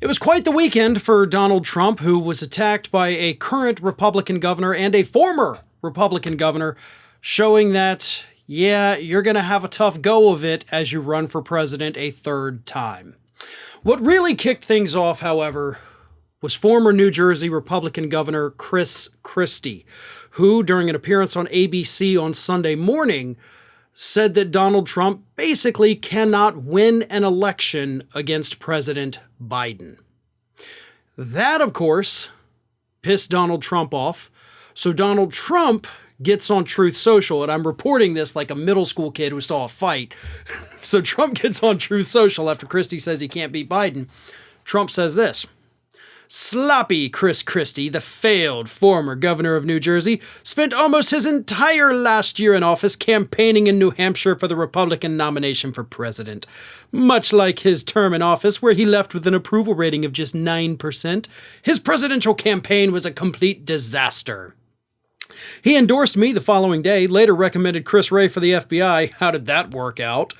It was quite the weekend for Donald Trump, who was attacked by a current Republican governor and a former Republican governor, showing that, yeah, you're going to have a tough go of it as you run for president a third time. What really kicked things off, however, was former New Jersey Republican Governor Chris Christie, who, during an appearance on ABC on Sunday morning, said that Donald Trump basically cannot win an election against President Biden. That, of course, pissed Donald Trump off. So Donald Trump gets on Truth Social, and I'm reporting this like a middle school kid who saw a fight. So Trump gets on Truth Social after Christie says he can't beat Biden. Trump says this: "Sloppy Chris Christie, the failed former governor of New Jersey, spent almost his entire last year in office campaigning in New Hampshire for the Republican nomination for president. Much like his term in office, where he left with an approval rating of just 9%, his presidential campaign was a complete disaster. He endorsed me the following day, later recommended Chris Wray for the FBI. How did that work out?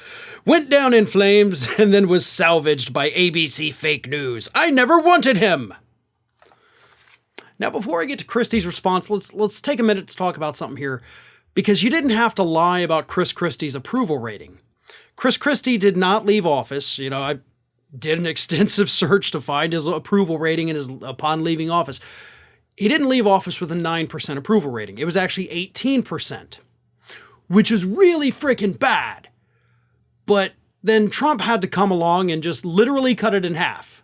Went down in flames and then was salvaged by ABC fake news. I never wanted him." Now, before I get to Christie's response, let's take a minute to talk about something here, because you didn't have to lie about Chris Christie's approval rating. Chris Christie did not leave office. I did an extensive search to find his approval rating upon leaving office. He didn't leave office with a 9% approval rating. It was actually 18%, which is really freaking bad. But then Trump had to come along and just literally cut it in half.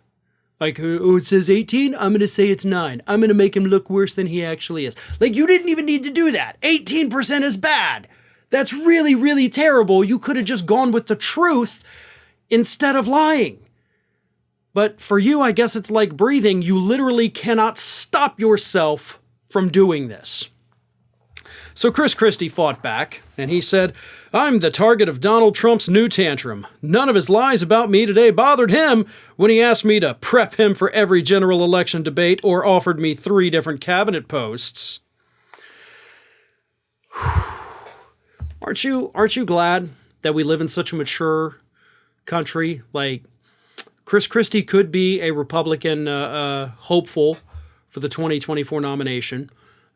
Like, oh, it says 18? I'm going to say it's 9. I'm going to make him look worse than he actually is. Like, you didn't even need to do that. 18% is bad. That's really, really terrible. You could have just gone with the truth instead of lying. But for you, I guess it's like breathing. You literally cannot stop yourself from doing this. So Chris Christie fought back, and he said, "I'm the target of Donald Trump's new tantrum. None of his lies about me today bothered him when he asked me to prep him for every general election debate or offered me 3 different cabinet posts." Aren't you glad that we live in such a mature country? Like, Chris Christie could be a Republican hopeful for the 2024 nomination.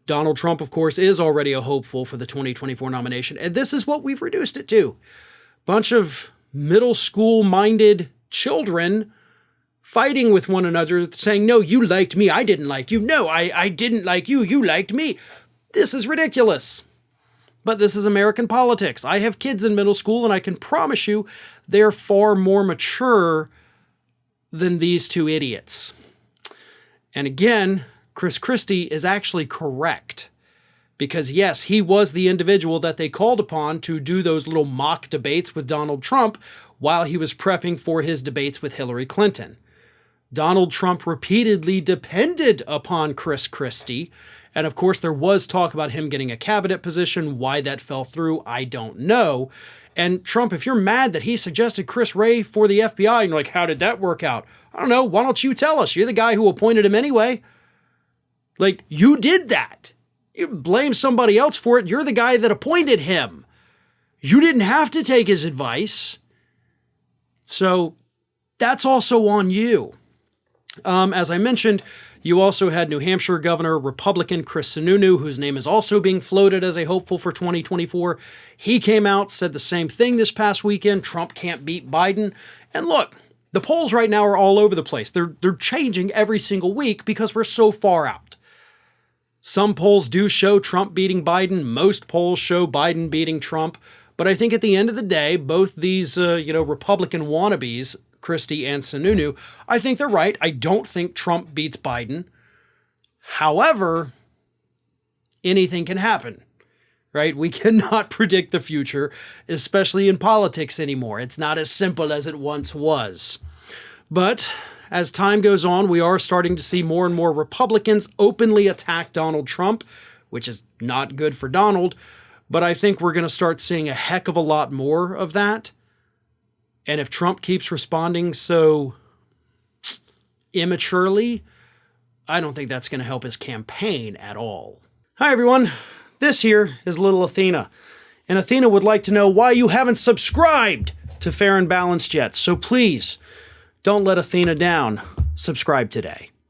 Donald Trump, of course, is already a hopeful for the 2024 nomination. And this is what we've reduced it to. Bunch of middle school-minded children fighting with one another, saying, "No, you liked me. I didn't like you. No, I didn't like you. You liked me." This is ridiculous. But this is American politics. I have kids in middle school, and I can promise you they're far more mature than these two idiots. And again, Chris Christie is actually correct, because yes, he was the individual that they called upon to do those little mock debates with Donald Trump while he was prepping for his debates with Hillary Clinton. Donald Trump repeatedly depended upon Chris Christie, and of course there was talk about him getting a cabinet position. Why that fell through, I don't know. And Trump, if you're mad that he suggested Chris Wray for the FBI, and you're like, how did that work out? I don't know. Why don't you tell us? You're the guy who appointed him anyway. Like, you did that. You blame somebody else for it. You're the guy that appointed him. You didn't have to take his advice. So that's also on you. As I mentioned, you also had New Hampshire Governor Republican Chris Sununu, whose name is also being floated as a hopeful for 2024. He came out, said the same thing this past weekend. Trump can't beat Biden. And look, the polls right now are all over the place. They're changing every single week because we're so far out. Some polls do show Trump beating Biden. Most polls show Biden beating Trump. But I think at the end of the day, both these, Republican wannabes, Christie and Sununu, I think they're right. I don't think Trump beats Biden. However, anything can happen, right? We cannot predict the future, especially in politics anymore. It's not as simple as it once was. But as time goes on, we are starting to see more and more Republicans openly attack Donald Trump, which is not good for Donald. But I think we're going to start seeing a heck of a lot more of that. And if Trump keeps responding so immaturely, I don't think that's going to help his campaign at all. Hi, everyone. This here is little Athena. And Athena would like to know why you haven't subscribed to Fair and Balanced yet. So please, don't let Athena down. Subscribe today.